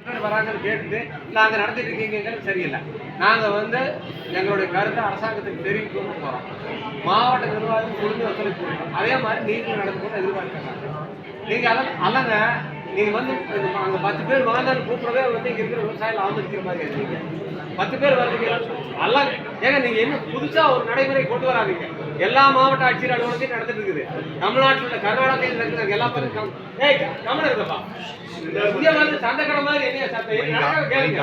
வராங்கன்னு கேட்டுட்டு நாங்கள் நடத்திட்டு இருக்கீங்கிறது சரியில்லை. நாங்கள் வந்து எங்களுடைய கருத்தை அரசாங்கத்துக்கு தெரிவிக்கணும்னு போகிறோம். மாவட்ட நிர்வாகம் குழுந்து ஒத்துழைப்பு கொடுக்கணும். அதே மாதிரி நீங்களும் நடந்துக்கணும்னு எதிர்பார்க்குறாங்க. நீங்கள் அல்லங்க நீங்கள் வந்து அங்கே 10 பேர் வாங்கன்னு கூப்பிடவே வந்து இங்கே இருக்கிற விவசாயிகள் ஆதரிக்கிற மாதிரி இருக்கீங்க. 10 பேர் வருவீங்க அல்ல. ஏங்க நீங்கள் என்ன புதுசாக ஒரு நடைமுறை கொண்டு வராதீங்க. எல்லா மாவட்ட ஆட்சியர் அலுவலகத்தையும் நடந்துட்டு இருக்குது. தமிழ்நாட்டில் உள்ள கர்நாடகத்தில் நடக்குது. எல்லா பேரும் கவனம் இருக்கப்பா. இங்கே வந்து சந்தைக்கடை மாதிரி என்ன சந்தை கேளுங்க.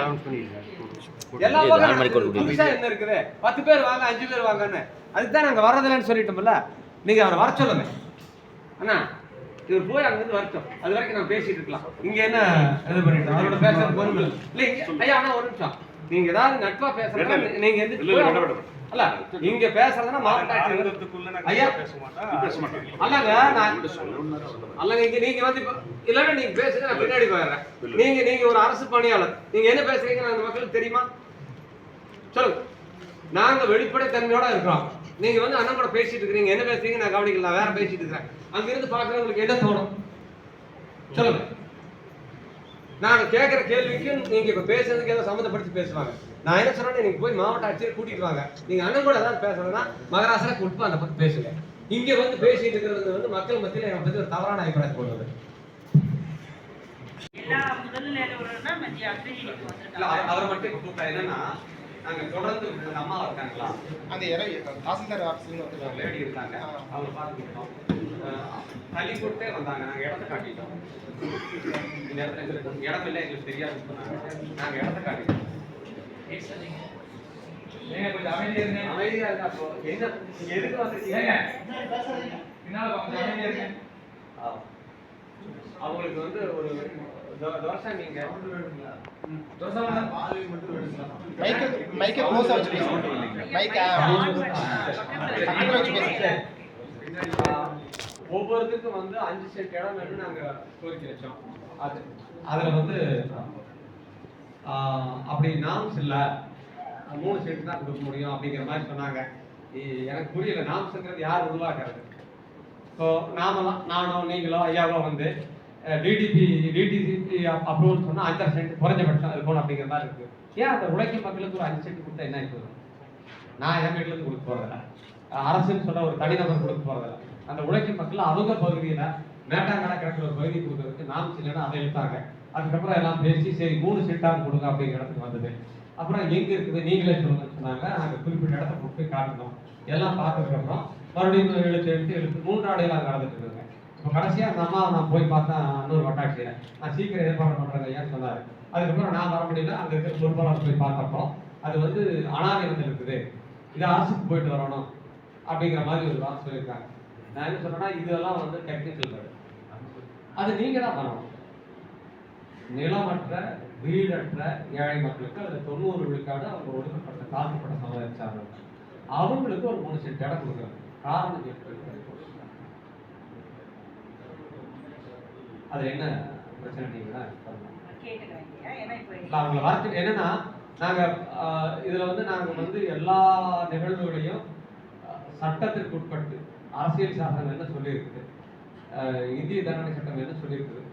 எல்லா பக்கம் புதுசா என்ன இருக்குது? 10 பேர் வாங்க, 5 பேர் வாங்கன்னு. அதுக்கு தான் நாங்கள் வர்றதில்லைன்னு சொல்லிட்டோம்ல. நீங்கள் அவரை வர சொல்லுங்க. அண்ணா இவர் போய் அங்கிருந்து வரட்டும். அது வரைக்கும் நான் பேசிட்டு இருக்கலாம். இங்க என்ன இது பண்ணிட்டோம், அவரோட பேசுறது பொறுமை இல்லை. ஐயா அண்ணா ஒரு நிமிஷம். நீங்க ஏதாவது நட்பா பேசுறதா நீங்க எந்த அல்ல இங்க பேசுறதுன்னா மாவட்ட ஐயா அல்லங்க அல்லங்க இங்க நீங்க வந்து இல்லன்னா நீங்க பேசுங்க, நான் பின்னாடி போயிடுறேன். நீங்க ஒரு அரசு பணியாளர், நீங்க என்ன பேசுறீங்க அந்த மக்களுக்கு தெரியுமா? சொல்லுங்க. நாங்க வெளிப்படை தன்மையோட இருக்கிறோம். நீங்க வந்து அண்ணன் கூட பேசிட்டு இருக்கீங்க, என்ன பேசுறீங்க நான் கவனிக்கல, நான் வேற பேசிட்டு இருக்கிறேன். அங்க இருந்து பாக்குறவங்களுக்கு என்ன தோணும் சொல்லுங்க. நாங்க கேட்கிற கேள்விக்கு நீங்க இப்ப பேசுறதுக்கு ஏதோ சம்மந்தப்படுத்தி பேசுவாங்க. நான் என்ன சொல்றேன், நீங்க போய் மாவட்ட ஆட்சியர் கூட்டிட்டு வாங்க. நீங்க அண்ணன் கூட ஏதாவது பேசுறதுன்னா மகாராஷ்டிரா கூட்டு அந்த பத்தி பேசுங்க. இங்க வந்து பேசிட்டு இருக்கிறது வந்து மக்கள் மத்தியில என்னை பத்தி ஒரு தவறான அபிப்பிராயம் போடுறது. அவரை மட்டும் கூப்பிட்டா என்னன்னா, நாங்க தொடர்ந்து அம்மா இருக்காங்களா அந்த தாசில்தார் ஆஃபீஸ்ல ஒரு லேடி இருக்காங்க, அவங்க பார்த்துக்கிட்டோம். தள்ளி போட்டே வந்தாங்க. நாங்க இடத்த காட்டிட்டோம். இந்த இடத்துல இடம் இல்லை எங்களுக்கு தெரியாது சொன்னாங்க. நாங்க இடத்த காட்டிட்டோம். கொஞ்சம் அமைதியா இருங்க, அமைதியா இருக்கா. அப்போ என்ன எதுக்கு வந்துருக்கீங்க? அமைதியா இருங்க. அவங்களுக்கு வந்து ஒரு தோசை நீங்க ஒவ்வொருத்துக்கும் வந்து 5 சென்ட் இடம் வேணும்னு நாங்க கோரிக்கை வச்சோம். அதுல வந்து அப்படி நாம்ஸ் இல்ல, 3 சென்ட் தான் கொடுக்க முடியும் அப்படிங்கிற மாதிரி சொன்னாங்க. எனக்கு புரியல, நாம்ஸ்ங்கிறது யார் உருவாக்குறது? ஸோ நானோ நீங்களோ ஐயாவோ வந்து டிடிசி அப்ரூவல் சொன்னா 5 சென்ட் குறைஞ்சபட்சம் இருக்கணும் அப்படிங்கிற மாதிரி இருக்கு. ஏன் அந்த உழைக்கும் மக்களுக்கு ஒரு 5 சென்ட் கொடுத்தா என்ன ஆயிடுது? நான் என் வீட்டுல இருந்து கொடுக்க போறதில்ல, அரசுன்னு சொன்ன ஒரு தனிநபர் கொடுக்க போறதில்ல. அந்த உழைக்கும் மக்கள் அவங்க பகுதியில மேட்டாங்கடை கிடக்கிற ஒரு பகுதி கொடுக்கறதுக்கு நாம் இல்லைன்னா அதை இழுத்தாங்க. அதுக்கப்புறம் எல்லாம் பேசி சரி 3 சென்டாக கொடுங்க அப்படிங்கிற இடத்துக்கு வந்தது. அப்புறம் எங்க இருக்குது நீங்களே சொல்லுங்கன்னு சொன்னாங்க. நாங்க குறிப்பிட்ட இடத்த போய் காட்டணும். எல்லாம் பார்த்ததுக்கு அப்புறம் மறுபடியும் எழுத்து 3 ஆடையெல்லாம் நடந்துட்டு இருக்காங்க. இப்போ கடைசியா அந்த அம்மா நான் போய் பார்த்தா இன்னொரு வட்டாட்சியில நான் சீக்கிரம் ஏற்பாடு பண்றேங்க ஐயான்னு சொன்னாரு. அதுக்கப்புறம் நான் வர முடியல. அங்க இருக்கிற பொறுப்பாளர் போய் பார்த்தப்போ அது வந்து அனாதை வந்து இருக்குது, இது அரசுக்கு போயிட்டு வரணும் அப்படிங்கிற மாதிரி ஒரு வார்த்தை சொல்லியிருக்காங்க. நான் என்ன சொல்றேன்னா, இதெல்லாம் வந்து டெக்னிக்கல் வேர்டு, அது நீங்க தான் பண்ணணும். நிலமற்ற வீடற்ற ஏழை மக்களுக்கு அது 90 விழுக்காடு அவங்க ஒடுக்கப்பட்ட தாழ்த்தப்பட்ட சமுதாயம் சார்ந்தவங்க, அவங்களுக்கு ஒரு 3 சென்ட் இடம் கொடுக்குறாங்க. காரணம் அது என்ன பிரச்சனை நீங்க அவங்களை வரத்து என்னன்னா, நாங்க இதுல வந்து நாங்க வந்து எல்லா நிகழ்வுகளையும் சட்டத்திற்கு உட்பட்டு அரசியல் சாசனம் என்ன சொல்லியிருக்குது, இந்திய தண்டனை சட்டம் என்ன சொல்லியிருக்குது,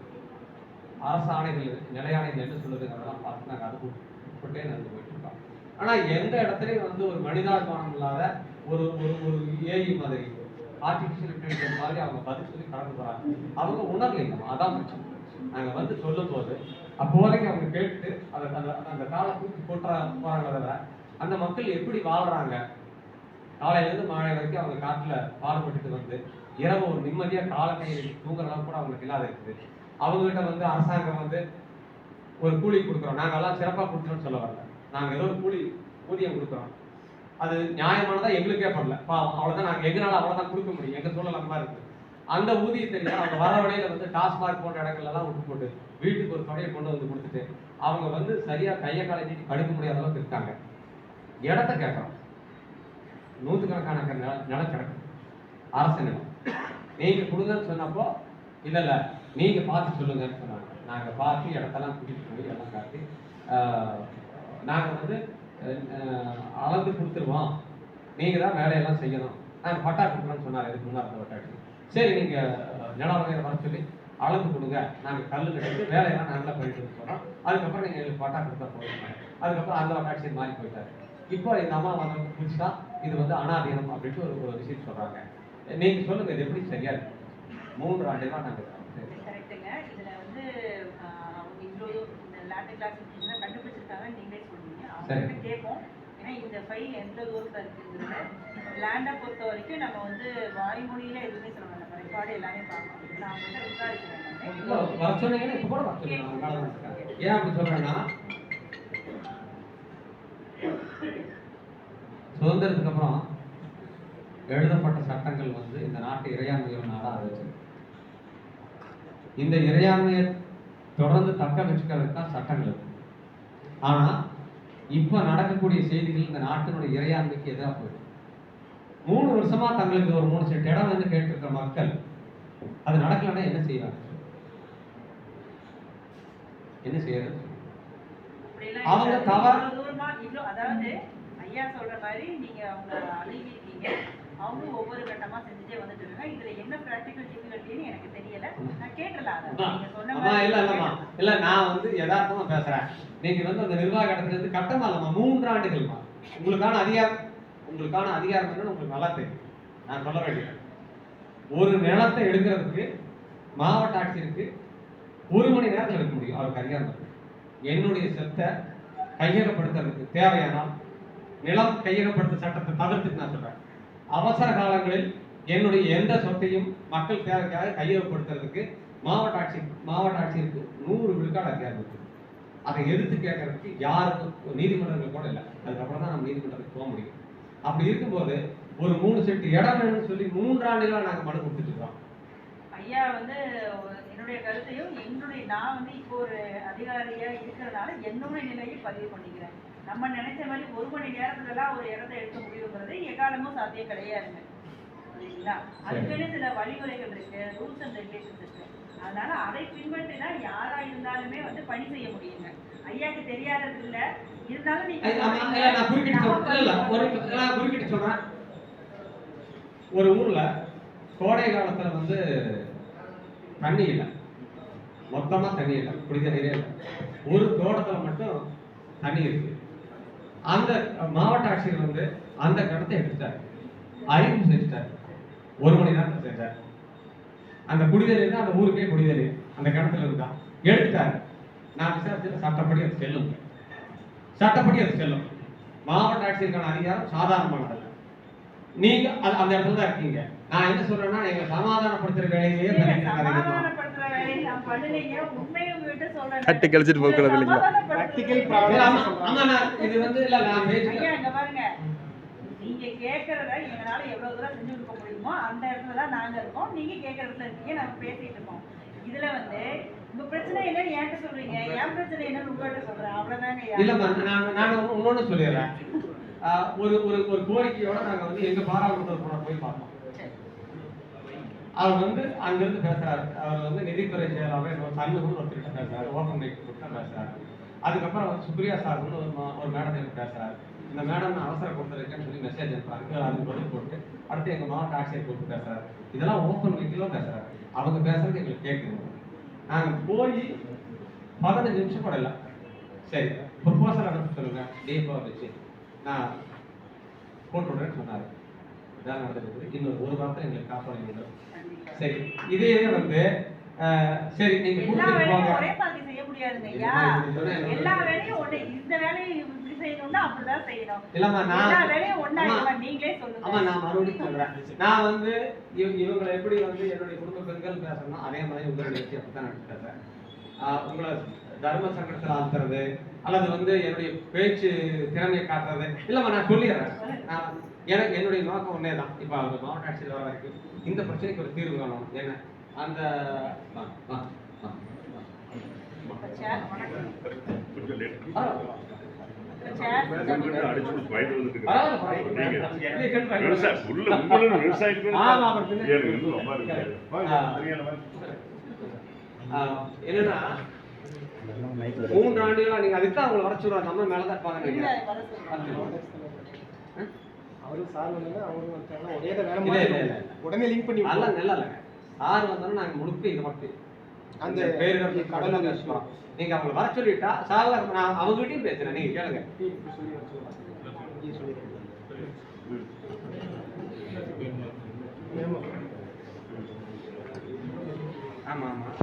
அரசு ஆணைகள் நிலையாணைகள் என்ன சொல்லுதுங்கிறதெல்லாம் பார்த்து நாங்கள் அதுக்கு உட்பட்டே நடந்து போயிட்டு இருக்கோம். ஆனா எந்த இடத்துலையும் வந்து ஒரு மனிதாபிமானம் இல்லாத ஒரு ஒரு ஏஐ மாதிரி ஆர்டிபிஷியல் இன்டெலிஜென்ஸ் மாதிரி அவங்க பதில் சொல்லி கடந்து போறாங்க. அவங்க உணர்லைங்க, அதான் பிரச்சனை. நாங்க வந்து சொல்லும் போது அப்போதைக்கு அவங்க கேட்டு அந்த காலை தூக்கி போறாங்கள அந்த மக்கள் எப்படி வாழ்றாங்க, காலையிலேருந்து மாலை வரைக்கும் அவங்க காட்டுல பாடுபட்டு வந்து இரவு ஒரு நிம்மதியா காலத்தை தூங்குற அளவுக்கு கூட அவங்களுக்கு இல்லாத இருக்குது. அவங்ககிட்ட வந்து அரசாங்கம் வந்து ஒரு கூலி கொடுக்குறோம், நாங்க எல்லாம் சிறப்பா கொடுக்குறோம்னு சொல்ல வரல, நாங்க ஏதோ ஒரு ஊதியம் கொடுக்குறோம், அது நியாயமானதா எங்களுக்கே பண்ணல, அவ்வளவுதான். நாங்க எங்கனால அவ்வளவுதான் கொடுக்க முடியும், எங்க சூழல் அந்த மாதிரி இருக்கு. அந்த ஊதியத்தை அவங்க வர வழியில வந்து டாஸ்மாக் போன்ற இடங்கள்ல எல்லாம் விட்டு போட்டு வீட்டுக்கு ஒரு தொகையை கொண்டு வந்து கொடுத்துட்டு அவங்க வந்து சரியா கையை காலை நீட்டி படுக்க முடியாத அளவுக்கு இருக்காங்க. இடத்த கேட்கறோம், 100கணக்கான நிலம் கிடக்கும், அரசு நிலம், நீங்க கொடுங்கன்னு சொன்னப்போ இல்ல நீங்க பார்த்து சொல்லுங்கன்னு சொன்னாங்க. நாங்க பார்த்து இடத்தெல்லாம் கூட்டிட்டு போய் எல்லாம் காட்டி நாங்க வந்து அளந்து கொடுத்துருவோம், நீங்க தான் வேலையெல்லாம் செய்யணும், நாங்க பட்டா கொடுக்குறோம்னு சொன்னார். இதுக்கு முன்னாடி வட்டாட்சி சரி நீங்க நிலவரையை வர சொல்லி அளந்து கொடுங்க, நாங்கள் கல் கட்டி வேலையெல்லாம் நாங்களே பண்ணிட்டு போகிறோம், அதுக்கப்புறம் நீங்கள் எங்களுக்கு பட்டா கொடுத்தா போதுங்க. அதுக்கப்புறம் அந்த ஆட்சியர் மாறி போயிட்டாரு. இப்போ எங்கள் அம்மா வந்து புதுசா இது வந்து அனாதீனம் அப்படின்ட்டு ஒரு விஷயம் சொல்கிறாங்க. நீங்கள் சொல்லுங்கள், இது எப்படி சரியா இருக்கு? 3 ஆண்டுகளாக நாங்கள் கரெக்டுங்க. இதில் வந்து இவ்வளோ இந்த லேண்ட் கிளாஸ் கண்டுபிடிச்சிருக்காங்க நீங்களே சொல்லுவீங்க, அவங்க கேட்போம். ஏன்னா இந்த ஃபைல் எந்த தூரத்தில் இருக்குங்கிறது லேண்டை பொறுத்த வரைக்கும் நம்ம வந்து வாய்மொழியில் எதுவுமே சொல்ல மாட்டோம், ரெக்கார்டு எல்லாமே பார்க்கணும். நான் அவங்கள்ட்ட விசாரிக்கிறேன். ஏன் அப்படி சொல்றேன்னா, சுதந்திரத்துக்கு அப்புறம் எழுதப்பட்ட சட்டங்கள் வந்து இந்த நாட்டு இறையாண்மையோட நாடாக அறிவிச்சது. இந்த இறையாண்மையை தொடர்ந்து தக்க வச்சுக்கிறதுக்கு தான் சட்டங்கள் இருக்கு. ஆனா இப்ப நடக்கக்கூடிய செய்திகள் இந்த நாட்டினுடைய இறையாண்மைக்கு எதிராக போயிடும். 3 வருஷமா தங்களுக்கு ஒரு 3 சென்ட் இடம் வந்து கேட்டிருக்கிற மக்கள் அது நடக்கலன்னா என்ன செய்வாங்க? என்ன செய்யறது? அவங்க அதாவது ஐயா சொல்ற மாதிரி நீங்க அவங்க அணுகிருக்கீங்க, அவங்க ஒவ்வொரு கட்டமா செஞ்சுட்டே வந்துட்டு இருக்காங்க. இதுல என்ன பிராக்டிகல் டிஃபிகல்ட்டின்னு எனக்கு தெரியல, நான் கேட்டலாம். நீங்க சொன்ன மாதிரி இல்ல நான் வந்து யதார்த்தமா பேசுறேன். நீங்க வந்து அந்த நிர்வாக இடத்துல இருந்து கட்டமா இல்லமா 3 ஆண்டுகள்மா உங்களுக்கான அதிகாரம் என்னன்னு உங்களுக்கு நல்லா தெரியும். நான் சொல்ல வேண்டியது, ஒரு நிலத்தை எடுக்கிறதுக்கு மாவட்ட ஆட்சியருக்கு 1 மணி நேரத்தில் எடுக்க முடியும். அவருக்கு அதிகாரம் இருக்கு. என்னுடைய சொத்தை கையகப்படுத்துறதுக்கு தேவையானால் நிலம் கையகப்படுத்த சட்டத்தை தவிர்த்துட்டு நான் சொல்றேன், அவசர காலங்களில் என்னுடைய எந்த சொத்தையும் மக்கள் தேவைக்காக கையகப்படுத்துறதுக்கு மாவட்ட ஆட்சியருக்கு 100 விழுக்காடு அதிகாரம் இருக்கு. அதை எதிர்த்து கேட்கறதுக்கு யாருக்கும் நீதிமன்றங்கள் கூட இல்லை. அதுக்கப்புறம் தான் நம்ம நீதிமன்றத்துக்கு போக முடியும். அப்படி இருக்கும்போது ஒரு 3 சென்ட் இடம் வேணும்னு சொல்லி 3 ஆண்டுகளா நாங்கள் மனு கொடுத்துட்டு இருக்கோம். ஐயா வந்து என்னுடைய கருத்தையும் நான் வந்து இப்போ ஒரு அதிகாரியா இருக்கிறதுனால என்னுடைய நிலையை பதிவு பண்ணிக்கிறேன். நம்ம நினைச்ச மாதிரி 1 மணி நேரத்துலலாம் ஒரு இடத்தை எடுக்க முடியுங்கிறது எக்காலமும் சாத்தியம் கிடையாதுங்க, சரிங்களா? அதுக்குன்னு சில வழிமுறைகள் இருக்கு, ரூல்ஸ் அண்ட் ரெகுலேஷன்ஸ் இருக்கு. அதனால அதை பின்பற்றினா யாரா இருந்தாலுமே வந்து பணி செய்ய முடியுங்க. ஐயாக்கு தெரியாதது இல்ல, இருந்தாலும் நீங்க குறுக்கிட்டு சொல்றேன். ஒரு ஊர்ல கோடை காலத்துல வந்து தண்ணி இல்லை, மொத்தமா தண்ணி இல்லை, குடிக்க நீரே இல்லை. ஒரு தோட்டத்துல மட்டும் தண்ணி இருக்கு. அந்த மாவட்ட ஆட்சியர் வந்து அந்த கடத்தை எடுத்துட்டாரு, அறிவு செஞ்சுட்டாரு, 1 மணி நேரத்தில் செஞ்சார். அந்த குடிநீர் அந்த ஊருக்கே குடிநீர் அந்த கிணத்துல இருந்தா எடுத்துட்டாரு. நான் விசாரிச்சு சட்டப்படி அது செல்லும், மாவட்ட ஆட்சியருக்கான அதிகாரம் சாதாரணமானது. நீங்க அந்த இடத்துல தான் இருக்கீங்க. நான் என்ன சொல்றேன்னா, எங்க சமாதானப்படுத்துற வேலையிலேயே கட்டி கழிச்சிட்டு போகிறது இல்லைங்களா? இது வந்து இல்ல நான் பாருங்க, நீங்க கேட்கறத எங்களால எவ்வளவு தூரம் செஞ்சு கொடுக்க முடியுமோ அந்த இடத்துல தான் நாங்க இருக்கோம். நீங்க கேட்கறதுல இருக்கீங்க, நாங்க பேசிட்டு இருக்கோம். இதுல வந்து உங்க பிரச்சனை என்னன்னு என்கிட்ட சொல்றீங்க, என் பிரச்சனை என்னன்னு உங்கள்கிட்ட சொல்றேன், அவ்வளவுதாங்க. இல்லம்மா, நான் இன்னொன்னு சொல்லிடுறேன். ஒரு கோரிக்கையோட நாங்க வந்து எங்க பாராளுமன்ற போய் பார்த்தோம். அவர் வந்து அங்கிருந்து பேசுறாரு. அவர் வந்து நிதித்துறை செயலாளர் சண்முகம் ஒருத்தர் பேசுறாரு, ஓபன் மைக் கொடுத்தா பேசுறாரு. அதுக்கப்புறம் வந்து சுப்ரியா சார் வந்து ஒரு மேடம் பேசுறாரு. இந்த மேடம் நான் அவசர கொடுத்துருக்கேன்னு சொல்லி மெசேஜ் அனுப்புறாங்க. அதுக்கு பதில் போட்டு அடுத்து எங்க மாவட்ட ஆட்சியர் கூப்பிட்டு பேசுறாரு. இதெல்லாம் ஓப்பன் மைக்கிலும் பேசுறாரு. அவங்க பேசுறது எங்களுக்கு கேட்குது. நாங்க போய் 15 நிமிஷம் கூட இல்லை, சரி ப்ரொபோசல் அனுப்ப சொல்லுங்க டீப்பா வச்சு நான் போட்டு விடுறேன்னு சொன்னாரு. இதான் நடந்துருக்கு. இன்னொரு 1 வாரத்தை எங்களுக்கு காப்பாடு. சரி, இதே வந்து சரி நீங்க ஒரே மாதிரி செய்ய முடியாதுங்க ஐயா. எல்லா வேலையும் ஒண்ணே, இந்த வேலையை இப்படி செய்யணும்னா அப்படிதான் செய்யணும். இல்லம்மா, எல்லா வேலையும் ஒண்ணா நீங்களே சொல்லுங்க. ஆமா, நான் மறுபடியும் சொல்றேன். நான் வந்து இவங்களை எப்படி வந்து என்னுடைய குடும்ப பெண்கள் பேசணும், அதே மாதிரி உங்களை வச்சு அப்படித்தான் நான் பேசுறேன். உங்களை தர்ம சங்கடத்தில் ஆத்துறது அல்லது வந்து என்னுடைய பேச்சு திறமையை காட்டுறது இல்லம்மா, நான் சொல்லிடுறேன். எனக்கு என்னுடைய நோக்கம் ஒன்னே தான். இப்போ அவர் மாவட்ட ஆட்சியர் வர வரைக்கும் இந்த பிரச்சனைக்கு ஒரு தீர்வு காணும். என்ன அந்த என்னன்னா 3 ஆண்டுகளா நீங்க அதுக்கு அவங்களை வர சொல்றாங்க. நம்ம மேலதான் இருப்பாங்க. அவரும் சார் வந்து அவரும் ஒரே வேலை உடனே லிங்க் பண்ணி நல்லா இல்லைங்க. ஆறு வந்தாலும் நாங்கள் முழுக்க இதை மட்டும் அந்த பேரு கடலை பேசுகிறோம். நீங்கள் அவங்களை வர சொல்லிட்டா சார் நான் அவங்ககிட்டயும் பேசுகிறேன், நீங்கள் கேளுங்க. ஆமாம் ஆமாம்